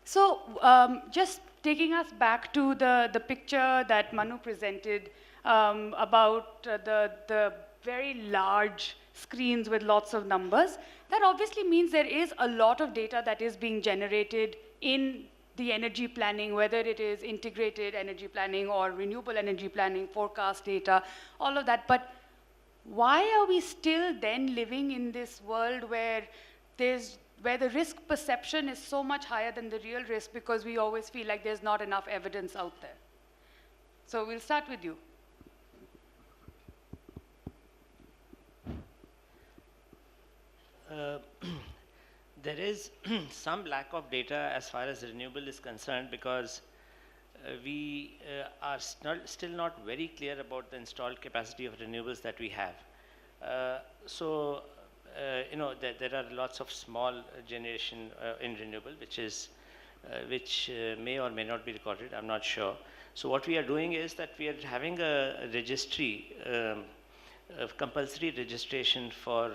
So just taking us back to the picture that Manu presented about the very large screens with lots of numbers, that obviously means there is a lot of data that is being generated in the energy planning, whether it is integrated energy planning or renewable energy planning, forecast data, all of that. But why are we still then living in this world where the risk perception is so much higher than the real risk, because we always feel like there's not enough evidence out there? So we'll start with you. There is some lack of data as far as renewable is concerned, because we are still not very clear about the installed capacity of renewables that we have. There are lots of small generation in renewable, which may or may not be recorded. I'm not sure. So what we are doing is that we are having a registry, a compulsory registration for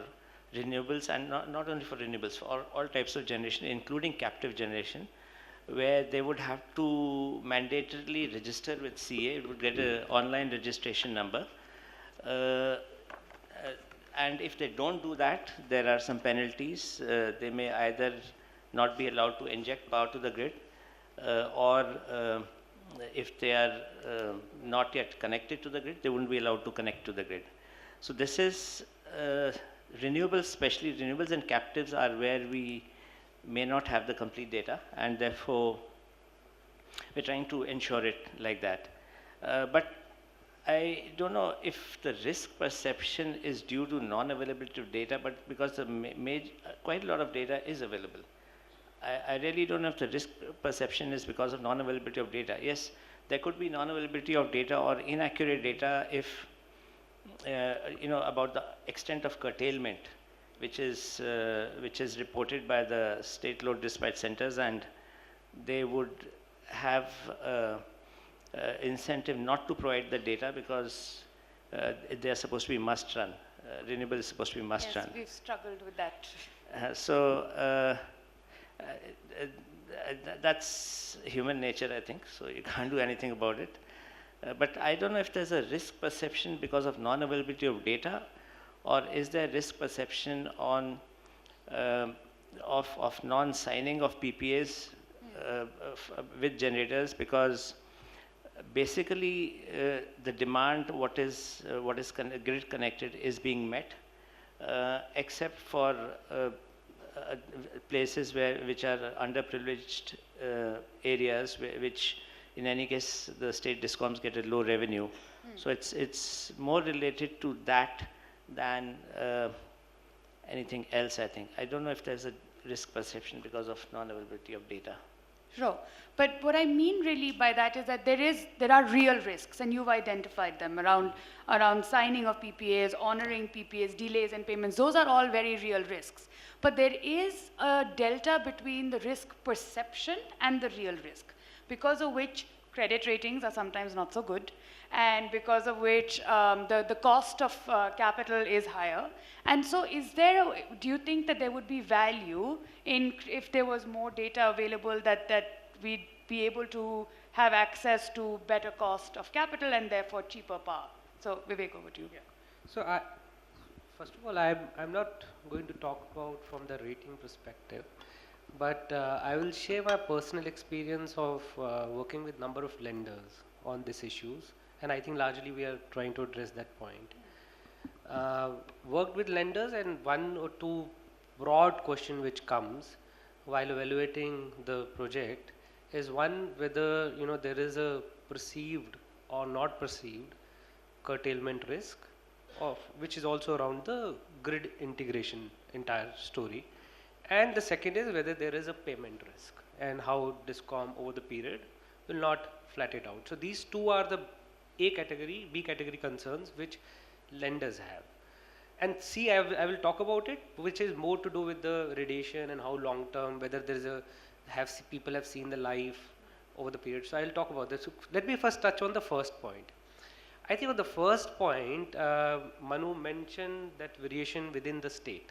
renewables, and not only for renewables, for all types of generation, including captive generation, where they would have to mandatorily register with CA. It would get an online registration number. And if they don't do that, there are some penalties. They may either not be allowed to inject power to the grid, or if they are not yet connected to the grid, they wouldn't be allowed to connect to the grid. So this is renewables, especially renewables and captives, are where we may not have the complete data, and therefore we're trying to ensure it like that. But I don't know if the risk perception is due to non-availability of data, but because quite a lot of data is available. I really don't know if the risk perception is because of non-availability of data. Yes, there could be non-availability of data or inaccurate data if about the extent of curtailment, which is reported by the state load dispatch centers, and they would have incentive not to provide the data, because they are supposed to be must run. Renewable is supposed to be must run. Yes, we've struggled with that. That's human nature, I think. So you can't do anything about it. But I don't know if there's a risk perception because of non-availability of data, or is there risk perception on of non-signing of PPAs with generators, because basically the demand, what is grid connected, is being met, except for places which are underprivileged areas, which in any case the state discoms get a low revenue. So it's more related to that than anything else, I think. I don't know if there's a risk perception because of non-availability of data. Sure. But what I mean really by that is that there are real risks, and you've identified them around signing of PPAs, honoring PPAs, delays in payments. Those are all very real risks. But there is a delta between the risk perception and the real risk, because of which credit ratings are sometimes not so good, and because of which the cost of capital is higher. And so do you think that there would be value in, if there was more data available, that we'd be able to have access to better cost of capital and therefore cheaper power? So Vivek, over to you. Yeah. So first of all, I'm not going to talk about from the rating perspective, but I will share my personal experience of working with number of lenders on these issues, and I think largely we are trying to address that point. Worked with lenders, and one or two broad question which comes while evaluating the project is, one, whether there is a perceived or not perceived curtailment risk, which is also around the grid integration entire story. And the second is whether there is a payment risk, and how DISCOM over the period will not flat it out. So these two are the A category, B category concerns which lenders have. And C, I will talk about it, which is more to do with the radiation and how long term, whether there is people have seen the life over the period. So I'll talk about this. So let me first touch on the first point. I think on the first point, Manu mentioned that variation within the state.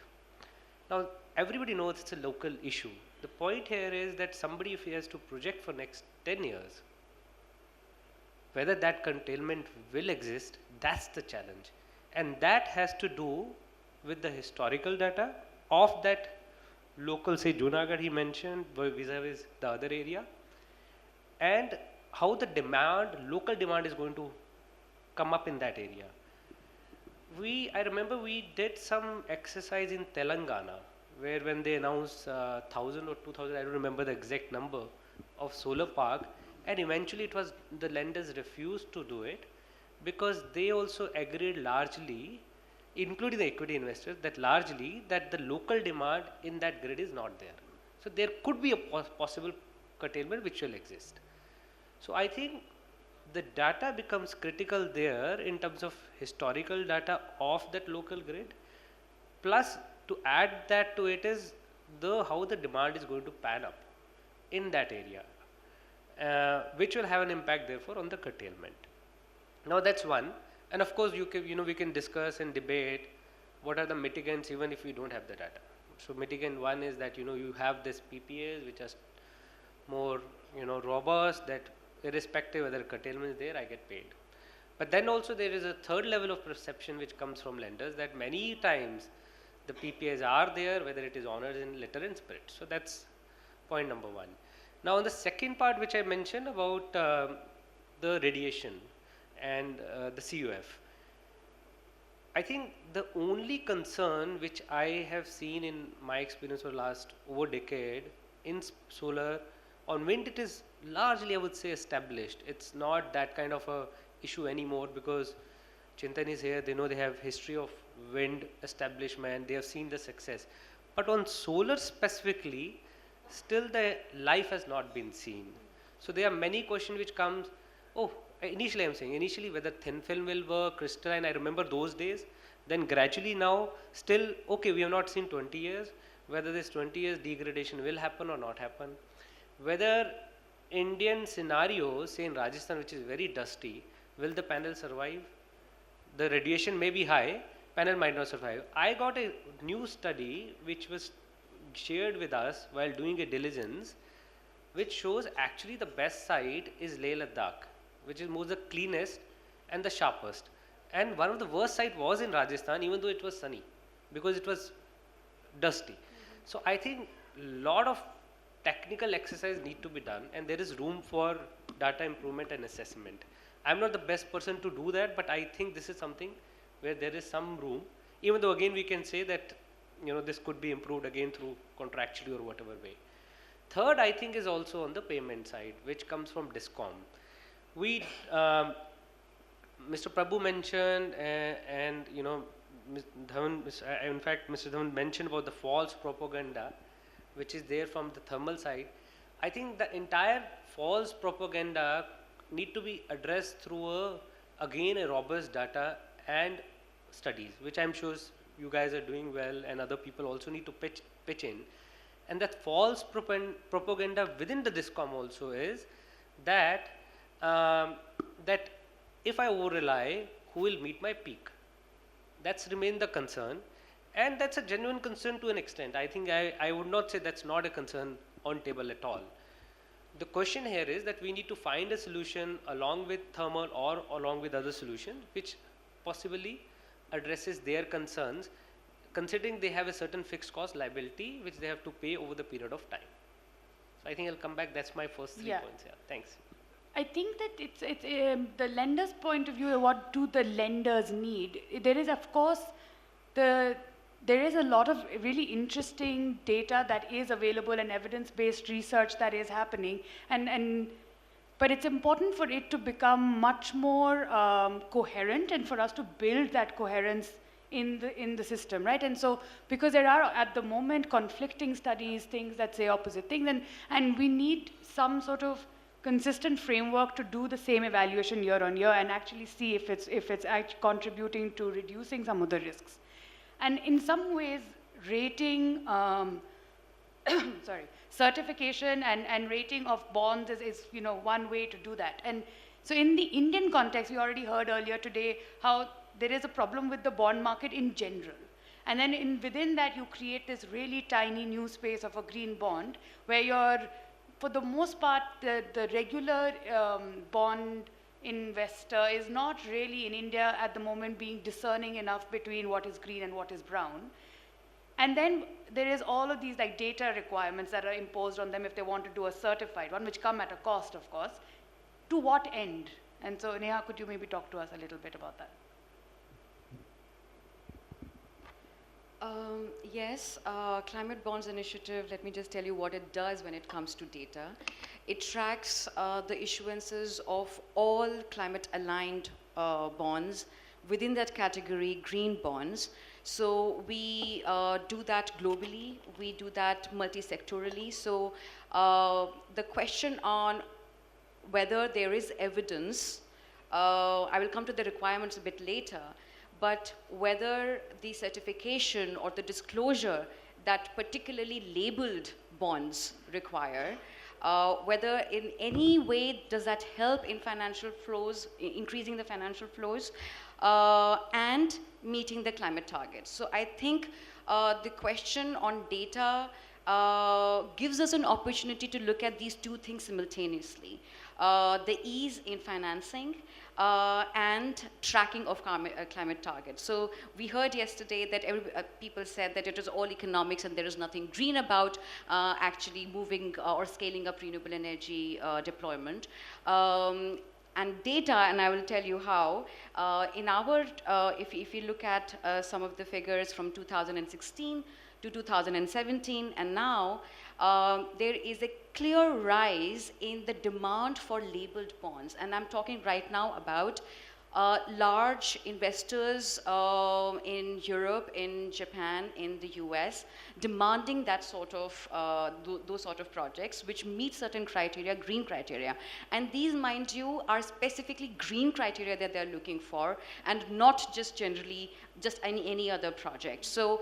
Now, everybody knows it's a local issue. The point here is that somebody, if he has to project for next 10 years, whether that curtailment will exist, that's the challenge. And that has to do with the historical data of that local, say Junagadh he mentioned, vis-a-vis the other area, and how the demand, local demand is going to come up in that area. I remember we did some exercise in Telangana where when they announced 1000 or 2000, I don't remember the exact number, of solar park, and eventually it was the lenders refused to do it because they also agreed largely, including the equity investors, that largely that the local demand in that grid is not there. So there could be a possible curtailment which will exist. So I think the data becomes critical there in terms of historical data of that local grid, plus to add that to it is how the demand is going to pan up in that area, which will have an impact therefore on the curtailment. Now that's one, and of course we can discuss and debate what are the mitigants even if we don't have the data. So mitigant one is that you have this PPAs which are more robust, that irrespective whether curtailment is there, I get paid. But then also there is a third level of perception which comes from lenders that many times the PPAs are there, whether it is honored in letter and spirit. So that's point number one. Now on the second part which I mentioned about the radiation and the CUF, I think the only concern which I have seen in my experience for the last over decade in solar, on wind it is largely I would say established. It's not that kind of a issue anymore because Chintan is here, they know they have history of wind establishment, they have seen the success. But on solar specifically, still the life has not been seen. So there are many questions which comes, initially I'm saying, initially whether thin film will work, crystalline, I remember those days. Then gradually now, still, okay, we have not seen 20 years, whether this 20 years degradation will happen or not happen. Whether Indian scenarios, say in Rajasthan, which is very dusty, will the panel survive? The radiation may be high, panel might not survive. I got a new study which was shared with us while doing a diligence, which shows actually the best site is Leh Ladakh, which is most the cleanest and the sharpest. And one of the worst site was in Rajasthan, even though it was sunny, because it was dusty. So I think a lot of technical exercise need to be done, and there is room for data improvement and assessment. I'm not the best person to do that, but I think this is something where there is some room, even though again we can say that this could be improved again through contractually or whatever way. Third, I think is also on the payment side, which comes from DISCOM. Mr. Prabhu mentioned, and Dhawan, in fact, Mr. Dhawan mentioned about the false propaganda, which is there from the thermal side. I think the entire false propaganda need to be addressed through again a robust data and studies, which I'm sure you guys are doing well, and other people also need to pitch in. And that false propaganda within the DISCOM also is that that if I over rely, who will meet my peak? That's remained the concern, and that's a genuine concern to an extent. I think I would not say that's not a concern on table at all. The question here is that we need to find a solution along with thermal or along with other solutions which possibly addresses their concerns, considering they have a certain fixed cost liability which they have to pay over the period of time. So I think I'll come back. That's my first 3 points here. Thanks. I think that it's the lender's point of view. What do the lenders need? There is, of course, there is a lot of really interesting data that is available and evidence-based research that is happening, but it's important for it to become much more coherent and for us to build that coherence in the system, right? And so, because there are at the moment conflicting studies, things that say opposite things, and we need some sort of consistent framework to do the same evaluation year on year and actually see if it's actually contributing to reducing some of the risks. And in some ways, rating, certification and rating of bonds is one way to do that. And so in the Indian context, we already heard earlier today how there is a problem with the bond market in general. And then within that, you create this really tiny new space of a green bond where you're, for the most part, the regular bond investor is not really in India at the moment being discerning enough between what is green and what is brown. And then there is all of these like data requirements that are imposed on them if they want to do a certified one, which come at a cost, of course. To what end? And so, Neha, could you maybe talk to us a little bit about that? Yes, Climate Bonds Initiative, let me just tell you what it does when it comes to data. It tracks the issuances of all climate-aligned bonds within that category, green bonds. So we do that globally, we do that multi-sectorally. So the question on whether there is evidence, I will come to the requirements a bit later, but whether the certification or the disclosure that particularly labeled bonds require, whether in any way does that help in financial flows, increasing the financial flows, and meeting the climate targets. So I think the question on data gives us an opportunity to look at these two things simultaneously. The ease in financing and tracking of climate targets. So we heard yesterday that people said that it is all economics and there is nothing green about actually moving or scaling up renewable energy deployment. And data, and I will tell you how, in our, if you look at some of the figures from 2016 to 2017, and now, there is a clear rise in the demand for labeled bonds. And I'm talking right now about large investors in Europe, in Japan, in the US, demanding that sort of, those sort of projects which meet certain criteria, green criteria. And these, mind you, are specifically green criteria that they're looking for, and not just generally just any other project. So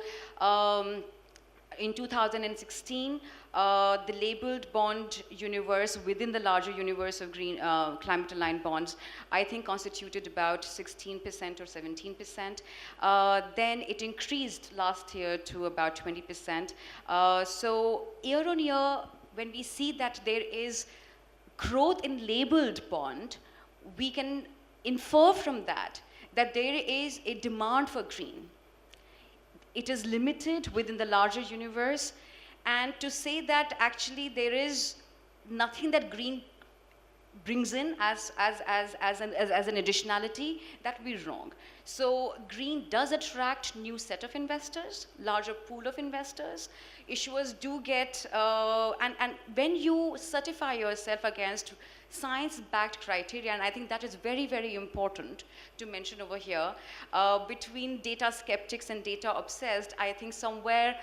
in 2016, the labeled bond universe within the larger universe of green climate-aligned bonds, I think constituted about 16% or 17%. Then it increased last year to about 20%. So year on year, when we see that there is growth in labeled bond, we can infer from that that there is a demand for green. It is limited within the larger universe, and to say that actually there is nothing that green brings in as an additionality, that would be wrong. So green does attract new set of investors, larger pool of investors. Issuers do get, and when you certify yourself against science-backed criteria, and I think that is very, very important to mention over here, between data skeptics and data obsessed, I think somewhere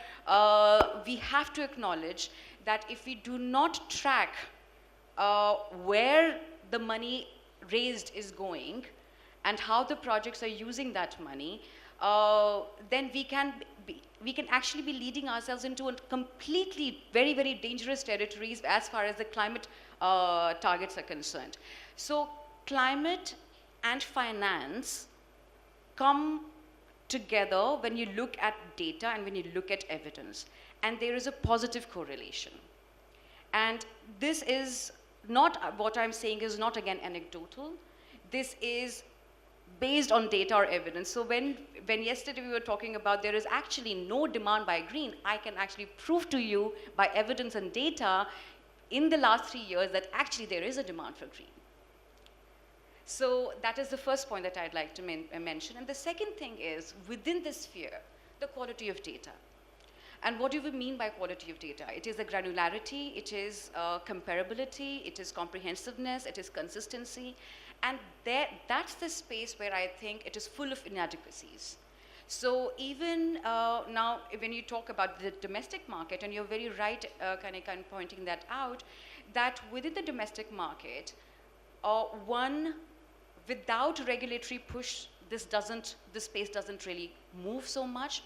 we have to acknowledge that if we do not track where the money raised is going and how the projects are using that money, then we can actually be leading ourselves into a completely very, very dangerous territories as far as the climate targets are concerned. So climate and finance come together when you look at data and when you look at evidence, and there is a positive correlation. And this is not, what I'm saying is not again anecdotal. This is based on data or evidence. So when yesterday we were talking about there is actually no demand by green, I can actually prove to you by evidence and data in the last 3 years that actually there is a demand for green. So that is the first point that I'd like to mention. And the second thing is, within this sphere, the quality of data. And what do we mean by quality of data? It is a granularity, it is comparability, it is comprehensiveness, it is consistency. And that's the space where I think it is full of inadequacies. So even now, when you talk about the domestic market, and you're very right, Kanika, in pointing that out, that within the domestic market, one, without regulatory push, this space doesn't really move so much.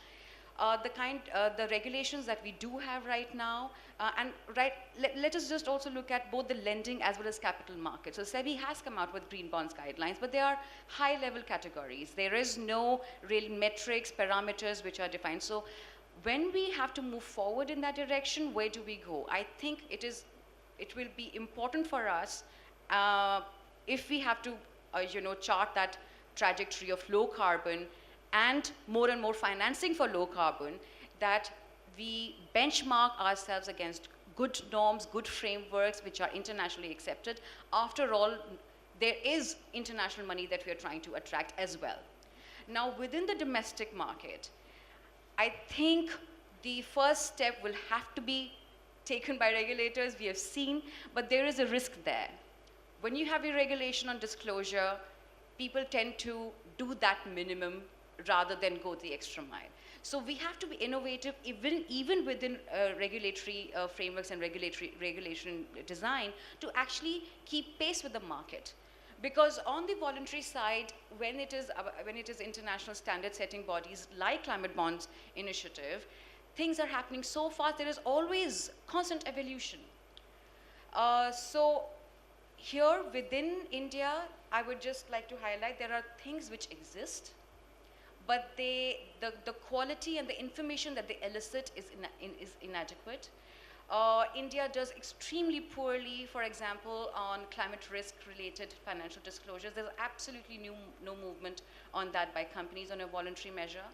the regulations that we do have right now, let us just also look at both the lending as well as capital markets. So SEBI has come out with green bonds guidelines, but they are high level categories. There is no real metrics, parameters which are defined. So when we have to move forward in that direction, where do we go? I think it will be important for us if we have to chart that trajectory of low carbon and more financing for low carbon, that we benchmark ourselves against good norms, good frameworks which are internationally accepted. After all, there is international money that we are trying to attract as well. Now, within the domestic market, I think the first step will have to be taken by regulators, we have seen, but there is a risk there. When you have a regulation on disclosure, people tend to do that minimum rather than go the extra mile. So we have to be innovative even within regulatory frameworks and regulation design to actually keep pace with the market. Because on the voluntary side, when it is international standard setting bodies like Climate Bonds Initiative, things are happening so fast, there is always constant evolution. So here within India, I would just like to highlight there are things which exist, but the quality and the information that they elicit is inadequate. India does extremely poorly, for example, on climate risk related financial disclosures. There's absolutely no movement on that by companies on a voluntary measure.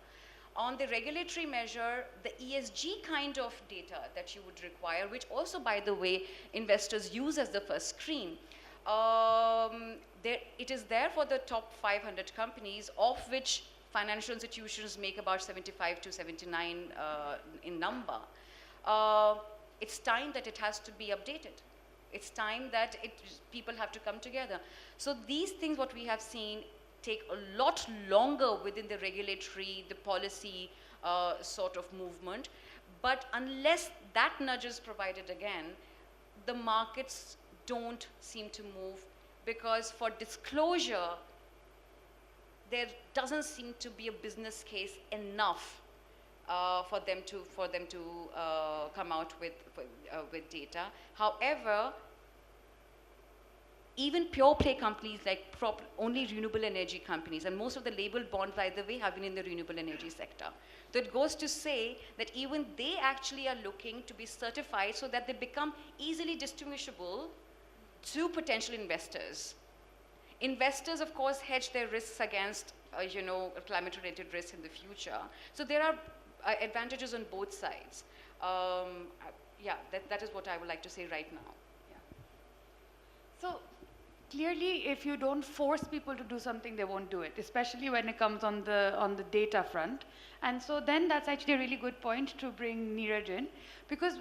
On the regulatory measure, the ESG kind of data that you would require, which also, by the way, investors use as the first screen, it is there for the top 500 companies, of which financial institutions make about 75 to 79 in number. It's time that it has to be updated. It's time that people have to come together. So these things, what we have seen, take a lot longer within the regulatory, the policy sort of movement. But unless that nudge is provided again, the markets don't seem to move, because for disclosure, there doesn't seem to be a business case enough for them to come out with data. However, even pure play companies like only renewable energy companies, and most of the labeled bonds, by the way, have been in the renewable energy sector. So it goes to say that even they actually are looking to be certified so that they become easily distinguishable to potential investors. Investors, of course, hedge their risks against, climate-related risks in the future. So there are advantages on both sides. That is what I would like to say right now. Yeah. So clearly, if you don't force people to do something, they won't do it, especially when it comes on the data front. And so then that's actually a really good point to bring Neeraj in, because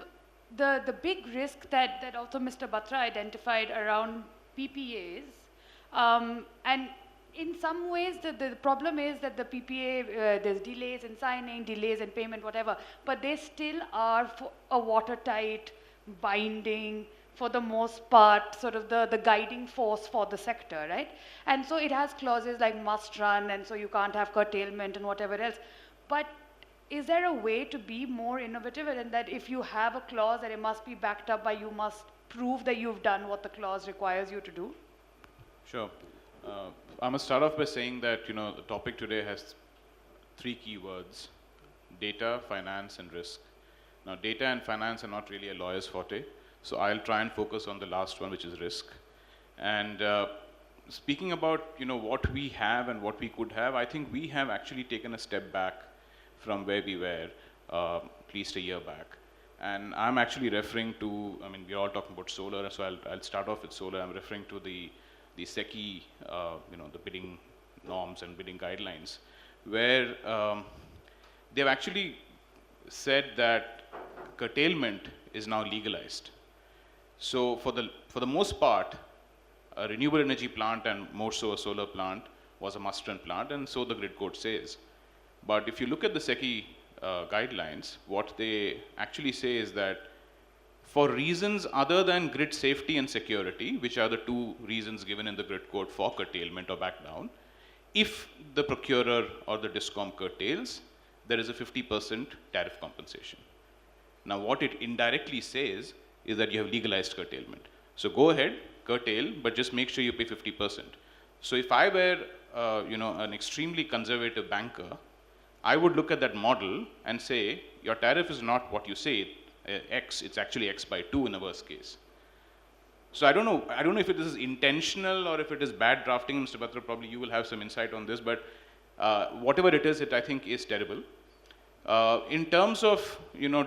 the big risk that also Mr. Batra identified around PPAs, and in some ways the problem is that the PPA, there's delays in signing, delays in payment, whatever, but they still are a watertight, binding, for the most part, sort of the guiding force for the sector, right? And so it has clauses like must run, and so you can't have curtailment and whatever else. But is there a way to be more innovative, and that if you have a clause that it must be backed up by, you must prove that you've done what the clause requires you to do? Sure. I must start off by saying that, the topic today has three keywords: data, finance, and risk. Now, data and finance are not really a lawyer's forte, so I'll try and focus on the last one, which is risk. And speaking about, what we have and what we could have, I think we have actually taken a step back from where we were at least a year back. And I'm actually referring to, we're all talking about solar, so I'll start off with solar. I'm referring to the SECI, the bidding norms and bidding guidelines, where they've actually said that curtailment is now legalized. So for the most part, a renewable energy plant, and more so a solar plant, was a must-run plant, and so the grid code says. But if you look at the SECI guidelines, what they actually say is that for reasons other than grid safety and security, which are the two reasons given in the grid code for curtailment or back down, if the procurer or the DISCOM curtails, there is a 50% tariff compensation. Now, what it indirectly says is that you have legalized curtailment. So go ahead, curtail, but just make sure you pay 50%. So if I were, an extremely conservative banker, I would look at that model and say, your tariff is not what you say, X, it's actually X by 2 in the worst case. So I don't know if it is intentional or if it is bad drafting. Mr. Batra, probably you will have some insight on this, but whatever it is, it I think is terrible. In terms of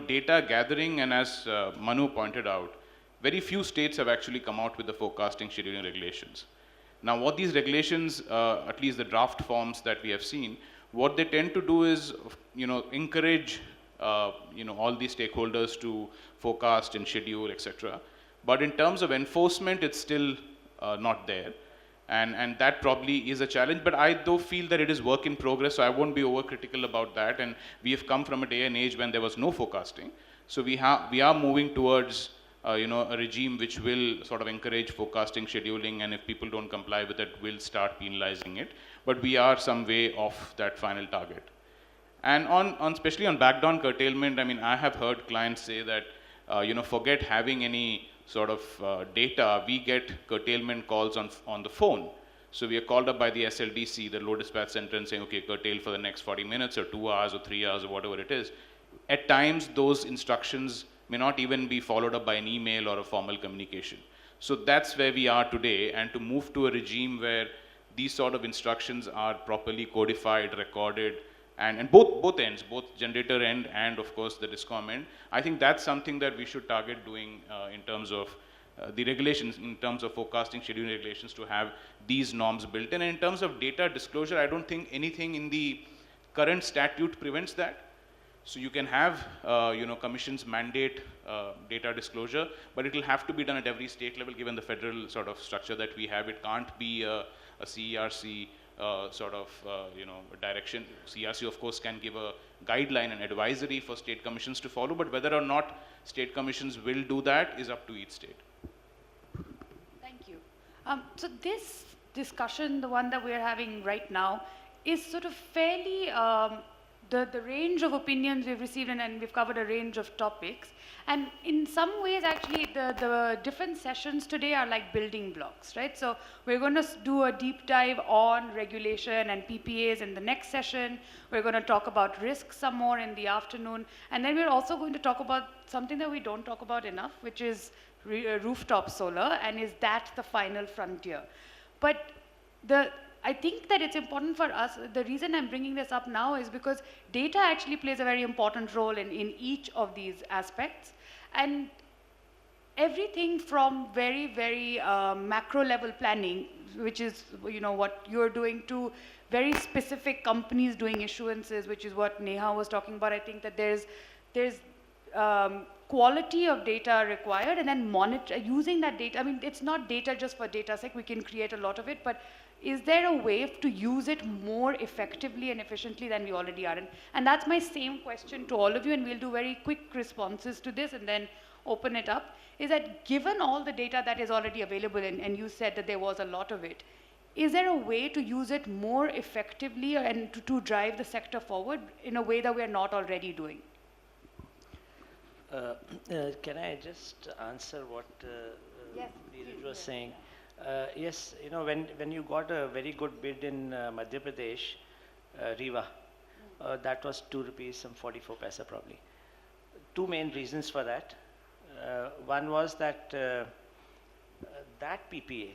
data gathering, and as Manu pointed out, very few states have actually come out with the forecasting scheduling regulations. Now, what these regulations, at least the draft forms that we have seen, what they tend to do is, encourage, all the stakeholders to forecast and schedule, etc. But in terms of enforcement, it's still not there. And that probably is a challenge, but I do feel that it is work in progress, so I won't be overcritical about that. And we have come from a day and age when there was no forecasting. So we are moving towards a regime which will sort of encourage forecasting, scheduling, and if people don't comply with it, we'll start penalizing it. But we are some way off that final target. And especially on backdown curtailment, I mean, I have heard clients say that, forget having any sort of data, we get curtailment calls on the phone. So we are called up by the SLDC, the load dispatch center, and saying, okay, curtail for the next 40 minutes or 2 hours or 3 hours or whatever it is. At times, those instructions may not even be followed up by an email or a formal communication. So that's where we are today, and to move to a regime where these sort of instructions are properly codified, recorded, and both ends, both generator end and of course the DISCOM end, I think that's something that we should target doing in terms of the regulations, in terms of forecasting, scheduling regulations, to have these norms built in. And in terms of data disclosure, I don't think anything in the current statute prevents that. So you can have, commissions mandate data disclosure, but it will have to be done at every state level, given the federal sort of structure that we have. It can't be a CERC direction. CRC, of course, can give a guideline and advisory for state commissions to follow, but whether or not state commissions will do that is up to each state. Thank you. So this discussion, the one that we're having right now, is sort of fairly, the range of opinions we've received, and we've covered a range of topics. And in some ways, actually, the different sessions today are like building blocks, right? So we're going to do a deep dive on regulation and PPAs in the next session. We're going to talk about risks some more in the afternoon. And then we're also going to talk about something that we don't talk about enough, which is rooftop solar, and is that the final frontier? But I think that it's important for us, the reason I'm bringing this up now is because data actually plays a very important role in each of these aspects. And everything from very, very macro level planning, which is what you're doing, to very specific companies doing issuances, which is what Neha was talking about. I think that there's quality of data required, and then using that data. I mean, it's not data just for data's sake. We can create a lot of it, but is there a way to use it more effectively and efficiently than we already are? And that's my same question to all of you, and we'll do very quick responses to this and then open it up, is that given all the data that is already available, and you said that there was a lot of it, is there a way to use it more effectively and to drive the sector forward in a way that we are not already doing? Can I just answer what Yes, Neeraj was saying? Yes, when you got a very good bid in Madhya Pradesh, Riva, that was 2 rupees, some 44 paisa probably. Two main reasons for that. One was that that PPA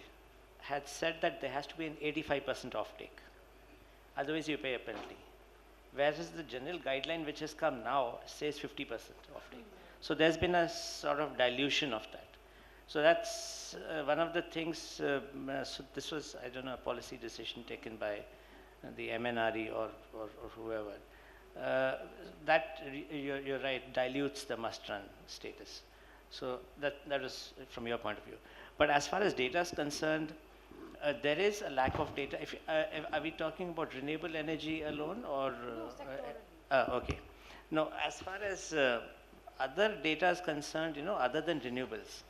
had said that there has to be an 85% offtake. Otherwise you pay a penalty. Whereas the general guideline which has come now says 50% offtake. So there's been a sort of dilution of that. So that's one of the things, so this was, I don't know, a policy decision taken by the MNRE or whoever. You're right, dilutes the must-run status. So that was from your point of view. But as far as data is concerned, there is a lack of data. Are we talking about renewable energy alone, or? No, okay. No, as far as other data is concerned, other than renewables,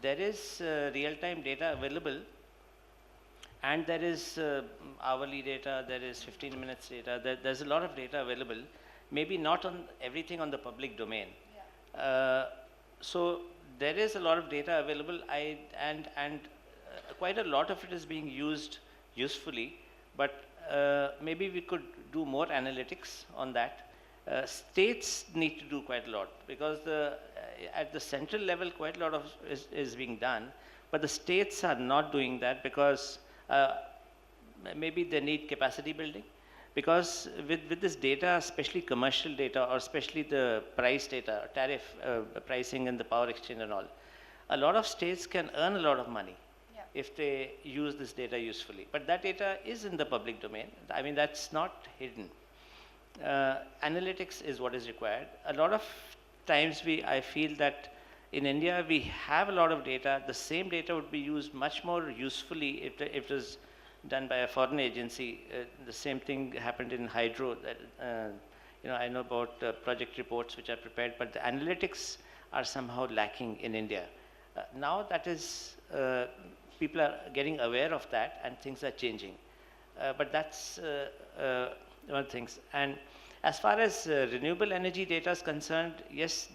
there is real-time data available, and there is hourly data, there is 15 minutes data, there's a lot of data available. maybe not on everything on the public domain. So there is a lot of data available, and quite a lot of it is being used usefully, but maybe we could do more analytics on that. States need to do quite a lot, because at the central level quite a lot of is being done, but the states are not doing that because maybe they need capacity building. Because with this data, especially commercial data, or especially the price data, tariff pricing and the power exchange and all, a lot of states can earn a lot of money if they use this data usefully. But that data is in the public domain. I mean, that's not hidden. Analytics is what is required. A lot of times I feel that in India we have a lot of data. The same data would be used much more usefully if it was done by a foreign agency. The same thing happened in hydro. That, I know about project reports which are prepared, but the analytics are somehow lacking in India. Now that is, people are getting aware of that, and things are changing. But that's one of the things. And as far as renewable energy data is concerned, yes,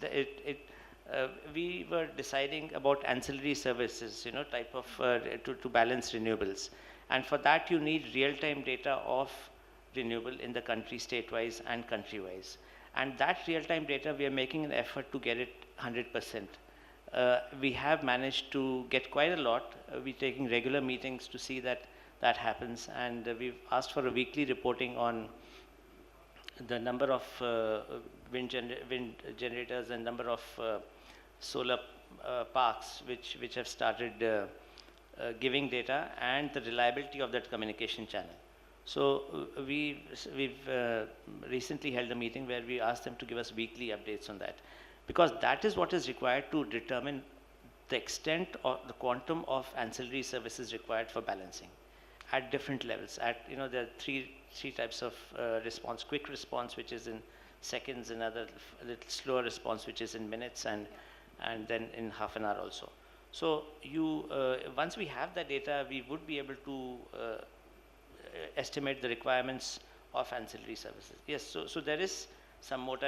we were deciding about ancillary services, type of to balance renewables. And for that, you need real-time data of renewable in the country, state-wise and country-wise. And that real-time data, we are making an effort to get it 100%. We have managed to get quite a lot. We're taking regular meetings to see that that happens. And we've asked for a weekly reporting on the number of wind generators and number of solar parks which have started giving data, and the reliability of that communication channel. So we've recently held a meeting where we asked them to give us weekly updates on that, because that is what is required to determine the extent or the quantum of ancillary services required for balancing at different levels. There are three types of response: quick response, which is in seconds; another a little slower response, which is in minutes, and then in half an hour also. So once we have that data, we would be able to estimate the requirements of ancillary services. Yes, so there is some more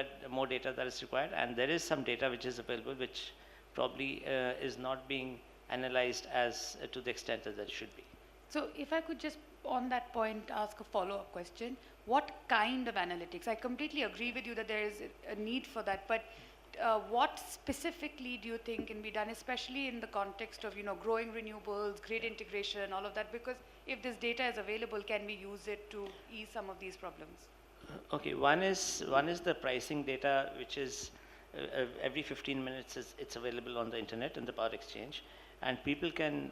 data that is required, and there is some data which is available, which probably is not being analyzed as to the extent that it should be. So if I could just, on that point, ask a follow-up question. What kind of analytics? I completely agree with you that there is a need for that, but what specifically do you think can be done, especially in the context of growing renewables, grid integration, all of that? Because if this data is available, can we use it to ease some of these problems? Okay, one is the pricing data, which is every 15 minutes it's available on the internet and the power exchange, and people can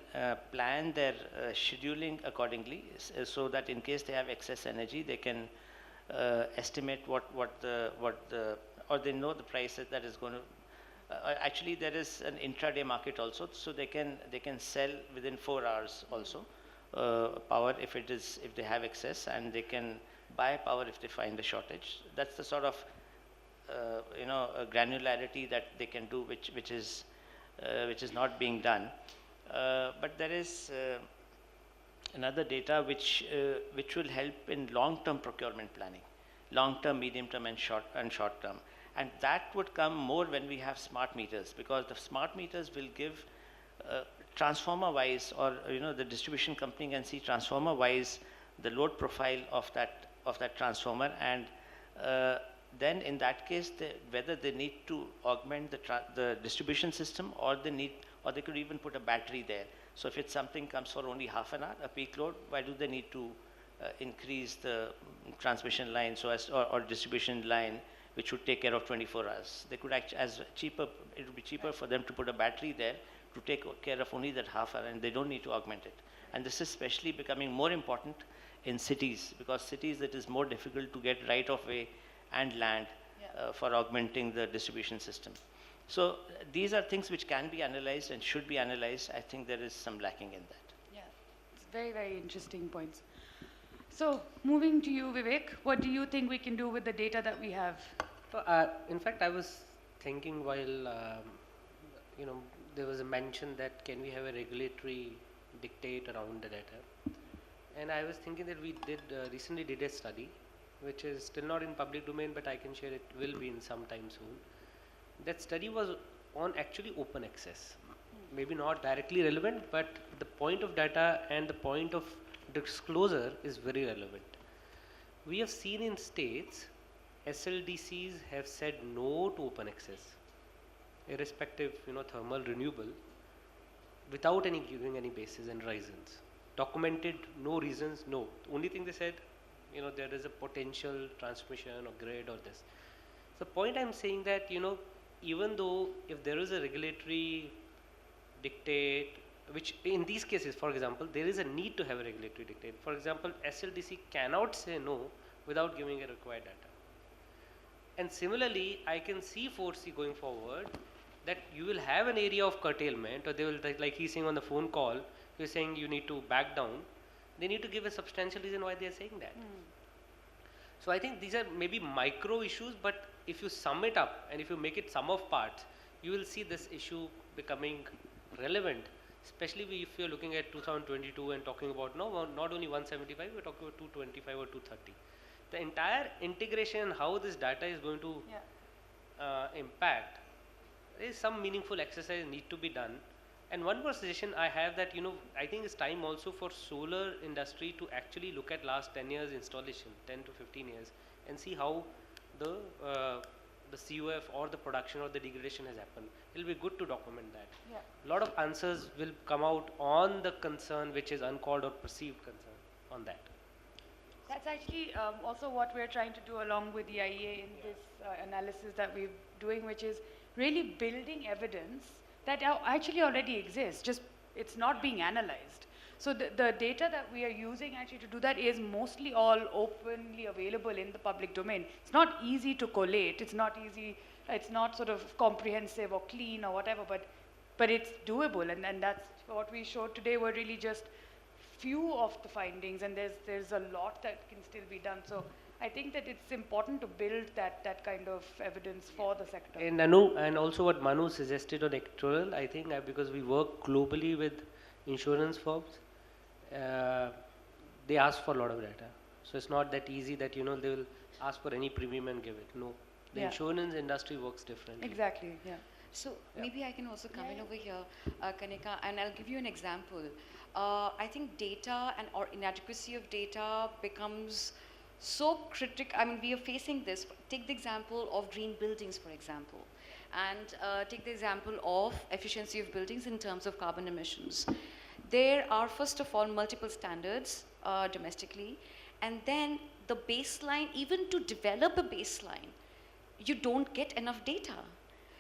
plan their scheduling accordingly, so that in case they have excess energy, they can estimate or they know the price that is going to. Actually, there is an intraday market also, so they can sell within 4 hours also power if they have excess, and they can buy power if they find a shortage. That's the sort of granularity that they can do, which is not being done. But there is another data which will help in long-term procurement planning, long-term, medium-term, and short-term. And that would come more when we have smart meters, because the smart meters will give transformer-wise, or the distribution company can see transformer-wise the load profile of that transformer, and then in that case, whether they need to augment the distribution system, or they could even put a battery there. So if it's something comes for only half an hour, a peak load, why do they need to increase the transmission line or distribution line, which would take care of 24 hours? They could it would be cheaper for them to put a battery there to take care of only that half hour, and they don't need to augment it. And this is especially becoming more important in cities, because cities it is more difficult to get right of way and land for augmenting the distribution system. So these are things which can be analyzed and should be analyzed. I think there is some lacking in that. Yeah, it's very, very interesting points. So moving to you, Vivek, what do you think we can do with the data that we have? In fact, I was thinking while there was a mention that can we have a regulatory dictate around the data, and I was thinking that we recently did a study which is still not in public domain, but I can share it will be in some time soon. That study was on actually open access. Maybe not directly relevant, but the point of data and the point of disclosure is very relevant. We have seen in states, SLDCs have said no to open access, irrespective, thermal renewable, without any giving any basis and reasons. Documented, no reasons, no. The only thing they said, there is a potential transmission or grid or this. So point I'm saying that, even though if there is a regulatory dictate, which in these cases, for example, there is a need to have a regulatory dictate. For example, SLDC cannot say no without giving a required data. And similarly, I can foresee going forward that you will have an area of curtailment, or they will, like he's saying on the phone call, he's saying you need to back down. They need to give a substantial reason why they are saying that. So I think these are maybe micro issues, but if you sum it up and if you make it sum of parts, you will see this issue becoming relevant, especially if you're looking at 2022 and talking about not only 175, we're talking about 225 or 230. The entire integration, how this data is going to impact, there is some meaningful exercise need to be done. And one more suggestion I have that, I think it's time also for solar industry to actually look at last 10 years installation, 10 to 15 years, and see how the CUF or the production or the degradation has happened. It will be good to document that. A lot of answers will come out on the concern which is uncalled or perceived concern on that. That's actually also what we're trying to do along with the IEA in this analysis that we're doing, which is really building evidence that actually already exists, just it's not being analyzed. So the data that we are using actually to do that is mostly all openly available in the public domain. It's not easy to collate, it's not easy, it's not sort of comprehensive or clean or whatever, but it's doable, and that's what we showed today were really just few of the findings, and there's a lot that can still be done. So I think that it's important to build that kind of evidence for the sector. And Anu, and also what Manu suggested on electoral, I think because we work globally with insurance firms, they ask for a lot of data. So it's not that easy that they will ask for any premium and give it. No, the insurance industry works differently. Exactly. Yeah. So maybe I can also come in over here, Kanika, and I'll give you an example. I think data or inadequacy of data becomes so critical. I mean, we are facing this. Take the example of green buildings, for example, and take the example of efficiency of buildings in terms of carbon emissions. There are, first of all, multiple standards domestically, and then the baseline, even to develop a baseline, you don't get enough data.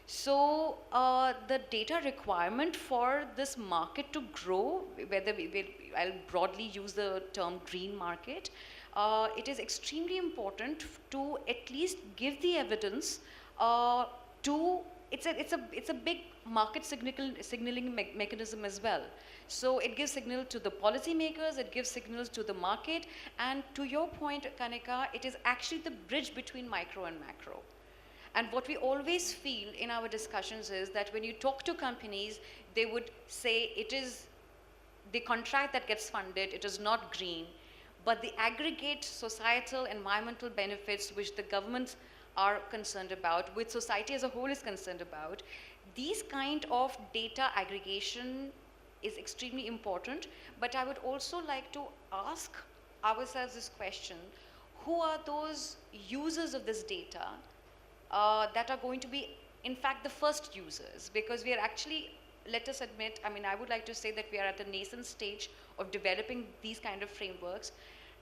So the data requirement for this market to grow, whether I'll broadly use the term green market, it is extremely important to at least give the evidence to, it's a big market signaling mechanism as well. So it gives signal to the policymakers, it gives signals to the market, and to your point, Kanika, it is actually the bridge between micro and macro. And what we always feel in our discussions is that when you talk to companies, they would say it is the contract that gets funded, it is not green, but the aggregate societal environmental benefits which the governments are concerned about, which society as a whole is concerned about, these kind of data aggregation is extremely important. But I would also like to ask ourselves this question: who are those users of this data that are going to be, in fact, the first users? Because we are actually, let us admit, I mean, I would like to say that we are at the nascent stage of developing these kind of frameworks.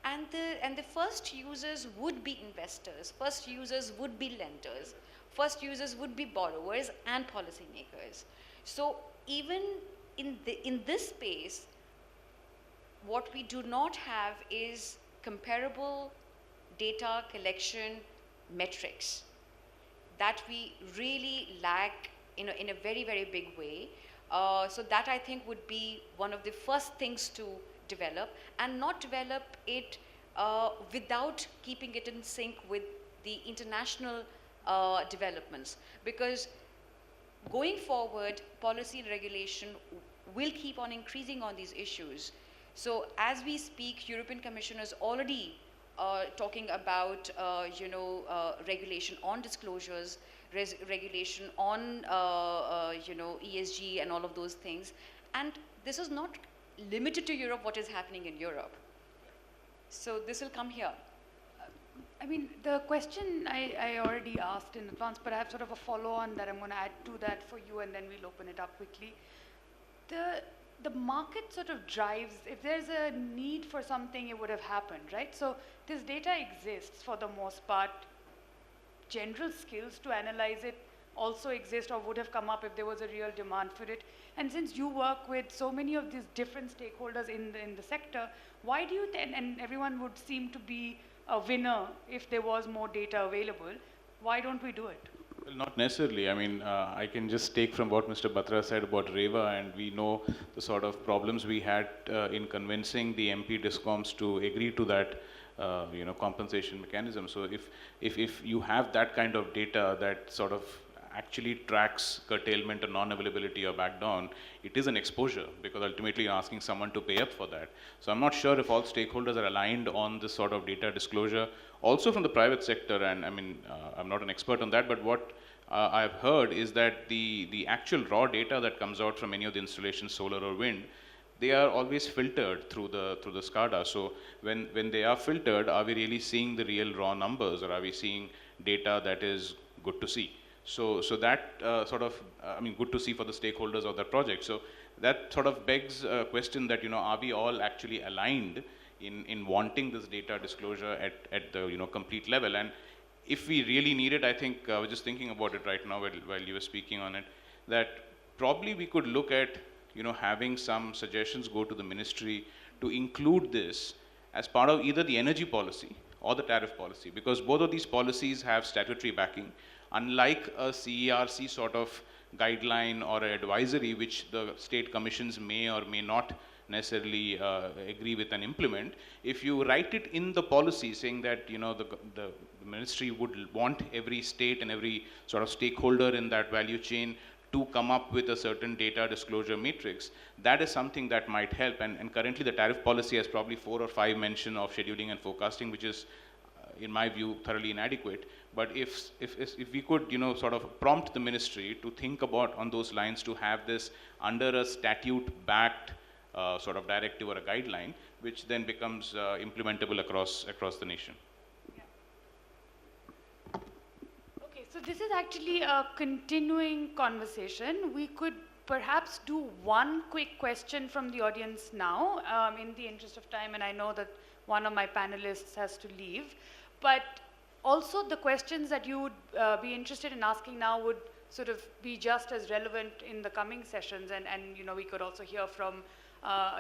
And the first users would be investors, first users would be lenders, first users would be borrowers and policymakers. So even in this space, what we do not have is comparable data collection metrics that we really lack in a very, very big way. So that, I think, would be one of the first things to develop, and not develop it without keeping it in sync with the international developments. Because going forward, policy and regulation will keep on increasing on these issues. So as we speak, European Commission has already talking about, regulation on disclosures, regulation on, ESG and all of those things. And this is not limited to Europe, what is happening in Europe. So this will come here. I mean, the question I already asked in advance, but I have sort of a follow-on that I'm going to add to that for you, and then we'll open it up quickly. The market sort of drives, if there's a need for something, it would have happened, right? So this data exists for the most part. General skills to analyze it also exist or would have come up if there was a real demand for it. And since you work with so many of these different stakeholders in the sector, why do you, and everyone would seem to be a winner if there was more data available, why don't we do it? Well, not necessarily. I mean, I can just take from what Mr. Batra said about REVA, and we know the sort of problems we had in convincing the MP discoms to agree to that, compensation mechanism. So if you have that kind of data that sort of actually tracks curtailment or non-availability or back down, it is an exposure, because ultimately you're asking someone to pay up for that. So I'm not sure if all stakeholders are aligned on this sort of data disclosure. Also from the private sector, and I mean, I'm not an expert on that, but what I've heard is that the actual raw data that comes out from any of the installations, solar or wind, they are always filtered through the SCADA. So when they are filtered, are we really seeing the real raw numbers, or are we seeing data that is good to see? So that good to see for the stakeholders of that project. So that sort of begs a question that, are we all actually aligned in wanting this data disclosure at the, complete level? And if we really need it, I think, I was just thinking about it right now while you were speaking on it, that probably we could look at, having some suggestions go to the ministry to include this as part of either the energy policy or the tariff policy, because both of these policies have statutory backing. Unlike a CERC sort of guideline or advisory, which the state commissions may or may not necessarily agree with and implement, if you write it in the policy saying that, the ministry would want every state and every sort of stakeholder in that value chain to come up with a certain data disclosure matrix, that is something that might help. And currently the tariff policy has probably 4 or 5 mention of scheduling and forecasting, which is, in my view, thoroughly inadequate. But if we could, sort of prompt the ministry to think about on those lines, to have this under a statute-backed sort of directive or a guideline, which then becomes implementable across the nation. Okay, so this is actually a continuing conversation. We could perhaps do one quick question from the audience now, in the interest of time, and I know that one of my panelists has to leave. But also the questions that you would be interested in asking now would sort of be just as relevant in the coming sessions, and we could also hear from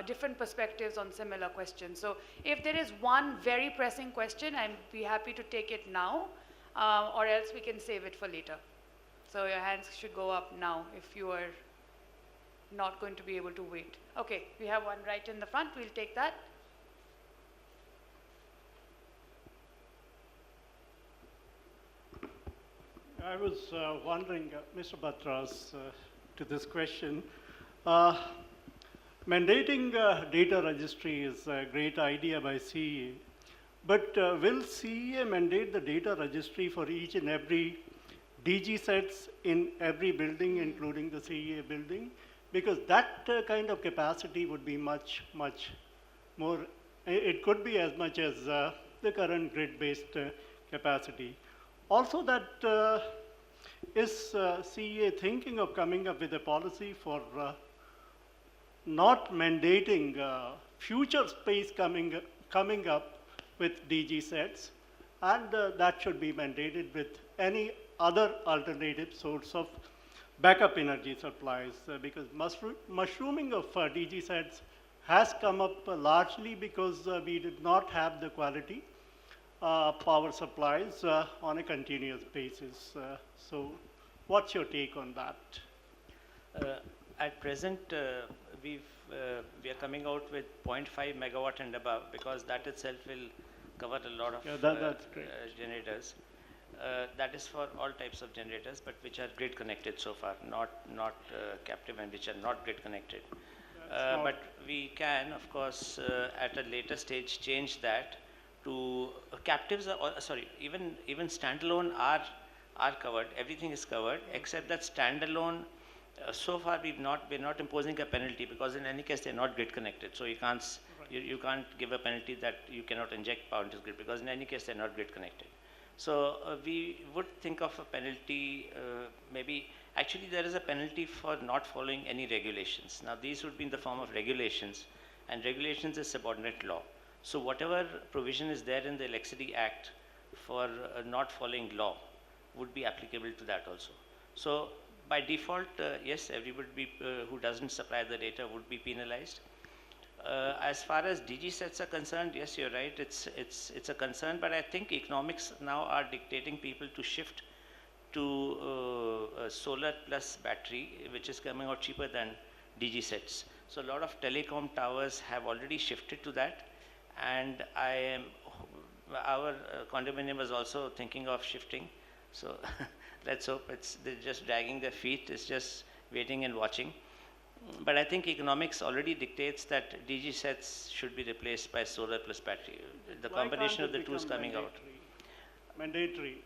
different perspectives on similar questions. So if there is one very pressing question, I'd be happy to take it now, or else we can save it for later. So your hands should go up now if you are not going to be able to wait. Okay, we have one right in the front, we'll take that. I was wondering, Mr. Batra's, to this question, mandating data registry is a great idea by CEA, but will CEA mandate the data registry for each and every DG sets in every building, including the CEA building? Because that kind of capacity would be much, much more, it could be as much as the current grid-based capacity. Also, that is CEA thinking of coming up with a policy for not mandating future space coming up with DG sets, and that should be mandated with any other alternative source of backup energy supplies, because mushrooming of DG sets has come up largely because we did not have the quality power supplies on a continuous basis. So what's your take on that? At present, we are coming out with 0.5 megawatt and above, because that itself will cover a lot of that's great. generators. That is for all types of generators, but which are grid connected so far, not captive, and which are not grid connected. But we can, of course, at a later stage change that captives are, sorry, even standalone are covered. Everything is covered except that standalone. So far, we're not imposing a penalty because in any case they're not grid connected. So you can't give a penalty that you cannot inject power into the grid because in any case they're not grid connected. So we would think of a penalty, maybe, actually there is a penalty for not following any regulations. Now these would be in the form of regulations, and regulations is subordinate law. So whatever provision is there in the Electricity Act for not following law would be applicable to that also. So by default, yes, everybody who doesn't supply the data would be penalized. As far as DG sets are concerned, yes, you're right. It's a concern, but I think economics now are dictating people to shift to solar plus battery, which is coming out cheaper than DG sets. So a lot of telecom towers have already shifted to that, and our condominium was also thinking of shifting. So let's hope they're just dragging their feet. It's just waiting and watching. But I think economics already dictates that DG sets should be replaced by solar plus battery. The Why can't combination of it the two is become coming out. Mandatory.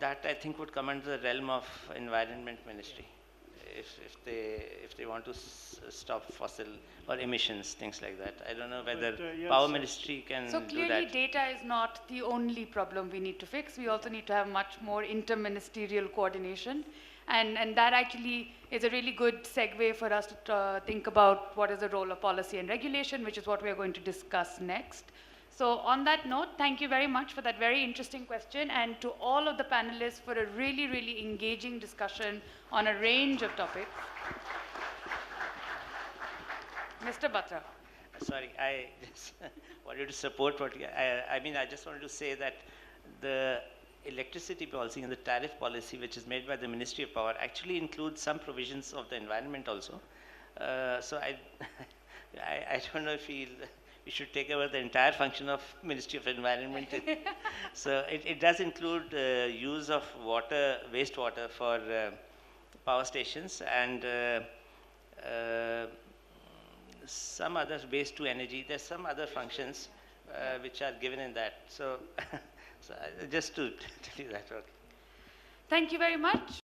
That I think would come under the realm of Environment Ministry, if they want to stop fossil or emissions, things like that. I don't know whether yes, Power Ministry can So do clearly that. data is not the only problem we need to fix. We also need to have much more interministerial coordination. And that actually is a really good segue for us to think about what is the role of policy and regulation, which is what we are going to discuss next. So on that note, thank you very much for that very interesting question, and to all of the panelists for a really, really engaging discussion on a range of topics. Mr. Batra. Sorry, I just wanted to support what I mean, I just wanted to say that the electricity policy and the tariff policy, which is made by the Ministry of Power, actually includes some provisions of the environment also. So I don't know if we should take over the entire function of Ministry of Environment. So it does include use of water, wastewater for power stations, and some other waste to energy. There's some other functions which are given in that. So, so just to tell you that. Okay. Thank you very much.